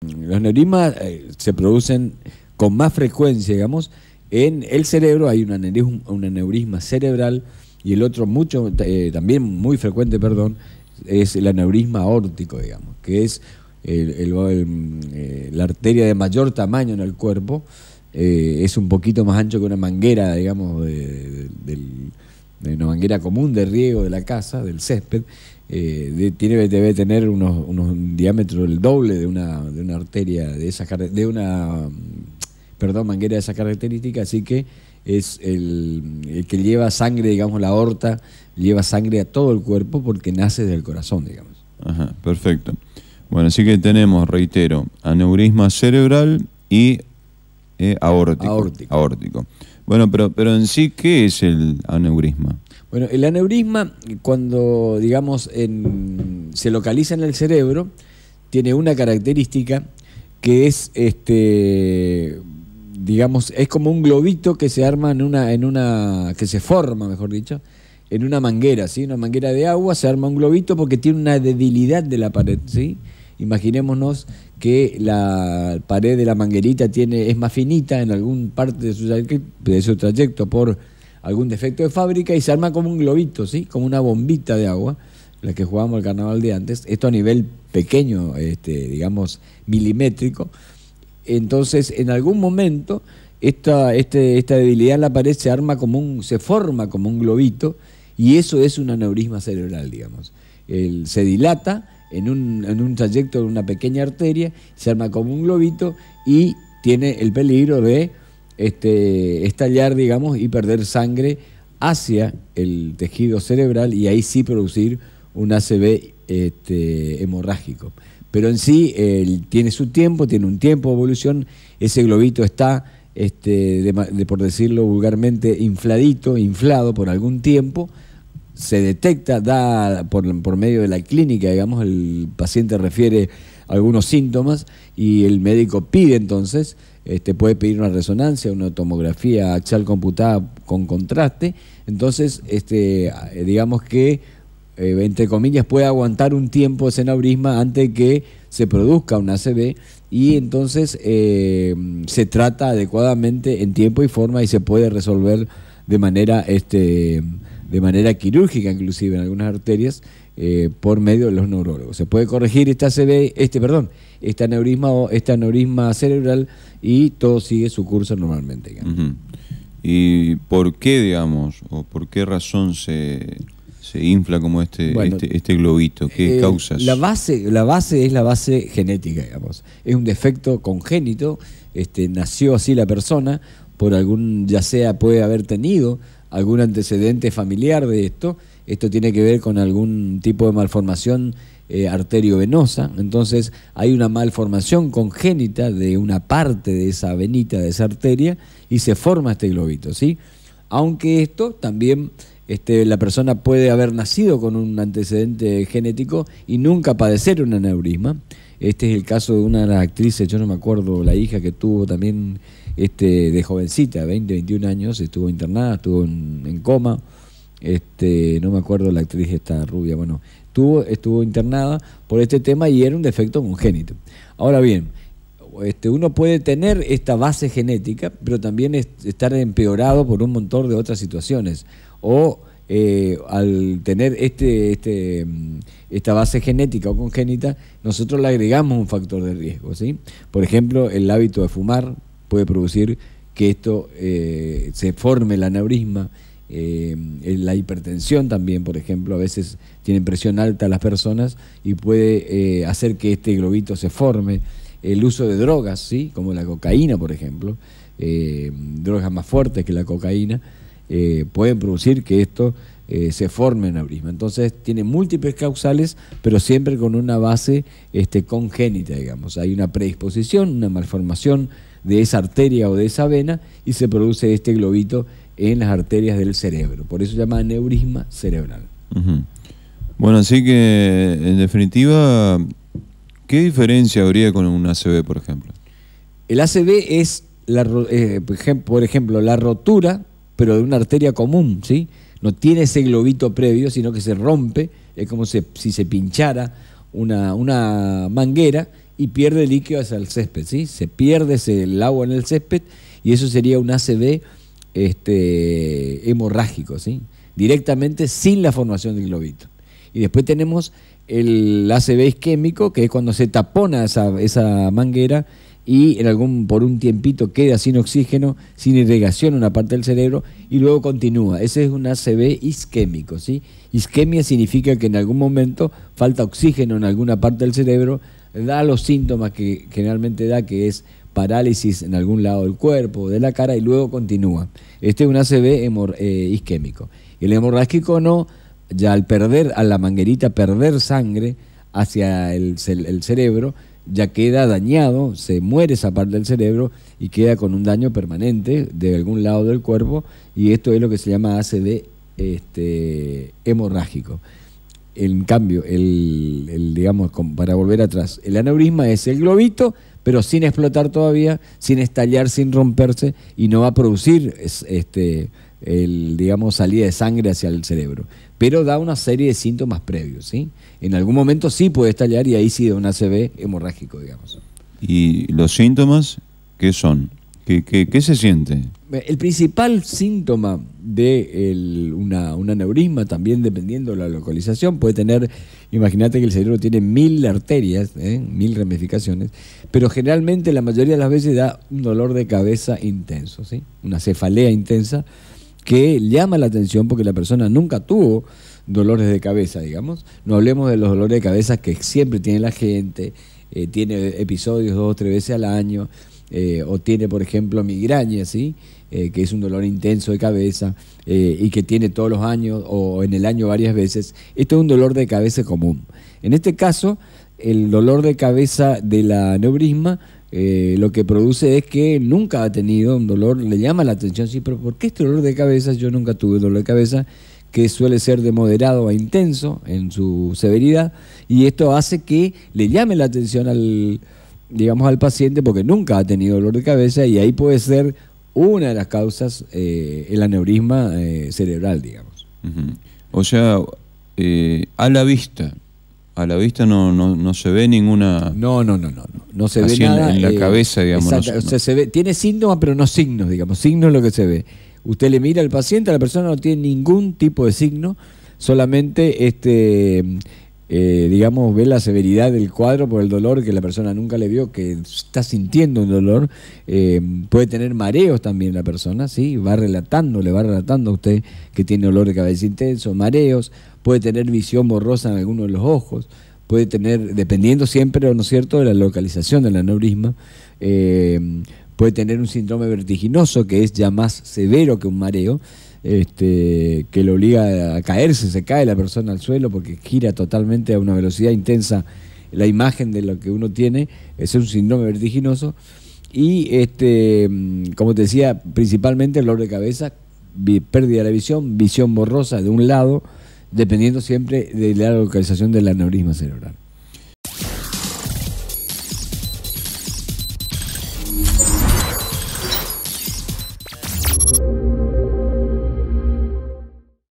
los neurismas se producen con más frecuencia, digamos, en el cerebro. Hay un aneurisma cerebral, y el otro también muy frecuente, perdón, es el aneurisma aórtico, digamos, que es la arteria de mayor tamaño en el cuerpo. Es un poquito más ancho que una manguera, digamos, de una manguera común de riego de la casa, del césped. Debe tener un diámetro el doble de una arteria de esa manguera de esa característica, así que es el que lleva sangre, digamos, la aorta lleva sangre a todo el cuerpo porque nace del corazón, digamos. Ajá, perfecto. Bueno, así que tenemos, reitero, aneurisma cerebral y aórtico. Bueno, pero en sí, ¿qué es el aneurisma? Bueno, el aneurisma, cuando, digamos, se localiza en el cerebro, tiene una característica que es, digamos, es como un globito que se arma que se forma, mejor dicho, en una manguera, ¿sí? Una manguera de agua, se arma un globito porque tiene una debilidad de la pared, ¿sí? Imaginémonos que la pared de la manguerita es más finita en algún parte de su trayecto por algún defecto de fábrica, y se arma como un globito, ¿sí? Como una bombita de agua, la que jugábamos el carnaval de antes. Esto a nivel pequeño, digamos, milimétrico. Entonces, en algún momento, esta debilidad en la pared se forma como un globito, y eso es un aneurisma cerebral, digamos. Se dilata en un trayecto de una pequeña arteria, se arma como un globito y tiene el peligro de estallar, digamos, y perder sangre hacia el tejido cerebral, y ahí sí producir un ACV hemorrágico. Pero en sí tiene un tiempo de evolución. Ese globito está, por decirlo vulgarmente, inflado por algún tiempo. Se detecta, por medio de la clínica, digamos, el paciente refiere algunos síntomas y el médico pide entonces, puede pedir una resonancia, una tomografía axial computada con contraste. Entonces, digamos que, entre comillas, puede aguantar un tiempo ese aneurisma antes de que se produzca un ACV, y entonces se trata adecuadamente en tiempo y forma, y se puede resolver de manera quirúrgica, inclusive en algunas arterias, por medio de los neurólogos. Se puede corregir este aneurisma cerebral, y todo sigue su curso normalmente, digamos. Uh-huh. ¿Y por qué, digamos, o por qué razón se infla como este globito? ¿Qué causas? La base es la base genética, digamos. Es un defecto congénito. Nació así la persona por ya sea puede haber tenido algún antecedente familiar de esto. Esto tiene que ver con algún tipo de malformación arteriovenosa. Entonces hay una malformación congénita de una parte de esa venita, de esa arteria, y se forma este globito, ¿sí? Aunque esto también, la persona puede haber nacido con un antecedente genético y nunca padecer un aneurisma. Este es el caso de una de las actrices, yo no me acuerdo, la hija que tuvo también de jovencita, 20, 21 años, estuvo internada, estuvo en coma. No me acuerdo la actriz esta rubia, bueno, estuvo internada por este tema, y era un defecto congénito. Ahora bien, uno puede tener esta base genética, pero también estar empeorado por un montón de otras situaciones, o al tener esta base genética o congénita, nosotros le agregamos un factor de riesgo, ¿sí? Por ejemplo, el hábito de fumar puede producir que esto se forme el aneurisma. La hipertensión también, por ejemplo, a veces tienen presión alta las personas y puede hacer que este globito se forme. El uso de drogas, ¿sí? Como la cocaína, por ejemplo, drogas más fuertes que la cocaína, pueden producir que esto se forme en aneurisma. Entonces tiene múltiples causales, pero siempre con una base congénita, digamos. Hay una predisposición, una malformación de esa arteria o de esa vena, y se produce este globito en las arterias del cerebro. Por eso se llama aneurisma cerebral. Uh-huh. Bueno, así que, en definitiva, ¿qué diferencia habría con un ACV, por ejemplo? El ACV es, por ejemplo, la rotura, pero de una arteria común, ¿sí? No tiene ese globito previo, sino que se rompe. Es como si se pinchara una manguera y pierde líquido hacia el césped, ¿sí? Se pierde el agua en el césped y eso sería un ACV hemorrágico, ¿sí? Directamente sin la formación del globito. Y después tenemos el ACV isquémico, que es cuando se tapona esa manguera y por un tiempito queda sin oxígeno, sin irrigación una parte del cerebro y luego continúa. Ese es un ACV isquémico, ¿sí? Isquemia significa que en algún momento falta oxígeno en alguna parte del cerebro, da los síntomas que generalmente da, que es parálisis en algún lado del cuerpo o de la cara, y luego continúa. Este es un ACV isquémico. El hemorrágico no, ya a la manguerita perder sangre hacia el cerebro, ya queda dañado, se muere esa parte del cerebro y queda con un daño permanente de algún lado del cuerpo, y esto es lo que se llama ACV hemorrágico. En cambio, digamos, para volver atrás, el aneurisma es el globito, pero sin explotar todavía, sin estallar, sin romperse, y no va a producir digamos, salida de sangre hacia el cerebro, pero da una serie de síntomas previos, ¿sí? En algún momento sí puede estallar y ahí sí da un ACV hemorrágico, digamos. ¿Y los síntomas qué son? ¿Qué se siente? El principal síntoma de un aneurisma, también dependiendo de la localización, puede tener, imagínate que el cerebro tiene 1000 arterias, 1000 ramificaciones, pero generalmente la mayoría de las veces da un dolor de cabeza intenso, ¿sí? Una cefalea intensa que llama la atención porque la persona nunca tuvo dolores de cabeza, digamos. No hablemos de los dolores de cabeza que siempre tiene la gente, tiene episodios 2 o 3 veces al año, o tiene, por ejemplo, migraña, ¿sí? Que es un dolor intenso de cabeza, y que tiene todos los años o en el año varias veces. Esto es un dolor de cabeza común. En este caso, el dolor de cabeza del aneurisma lo que produce es que nunca ha tenido un dolor, le llama la atención, sí, pero ¿por qué este dolor de cabeza? Yo nunca tuve dolor de cabeza, que suele ser de moderado a intenso en su severidad, y esto hace que le llame la atención al paciente porque nunca ha tenido dolor de cabeza, y ahí puede ser una de las causas el aneurisma cerebral, digamos. Uh-huh. O sea, a la vista no se ve ninguna... No se ve nada en la cabeza, digamos. Exacto, o sea, se ve, tiene síntomas, pero no signos, digamos. Signos es lo que se ve. Usted le mira al paciente, la persona no tiene ningún tipo de signo, solamente ve la severidad del cuadro por el dolor que la persona nunca le vio, que está sintiendo un dolor. Puede tener mareos también la persona, ¿sí? Le va relatando a usted que tiene dolor de cabeza intenso, mareos, puede tener visión borrosa en alguno de los ojos, puede tener, dependiendo siempre, ¿no es cierto?, de la localización del aneurisma, puede tener un síndrome vertiginoso que es ya más severo que un mareo, que lo obliga a caerse, se cae la persona al suelo porque gira totalmente a una velocidad intensa la imagen de lo que uno tiene. Es un síndrome vertiginoso. Y como te decía, principalmente el dolor de cabeza, pérdida de la visión borrosa de un lado, dependiendo siempre de la localización del aneurisma cerebral.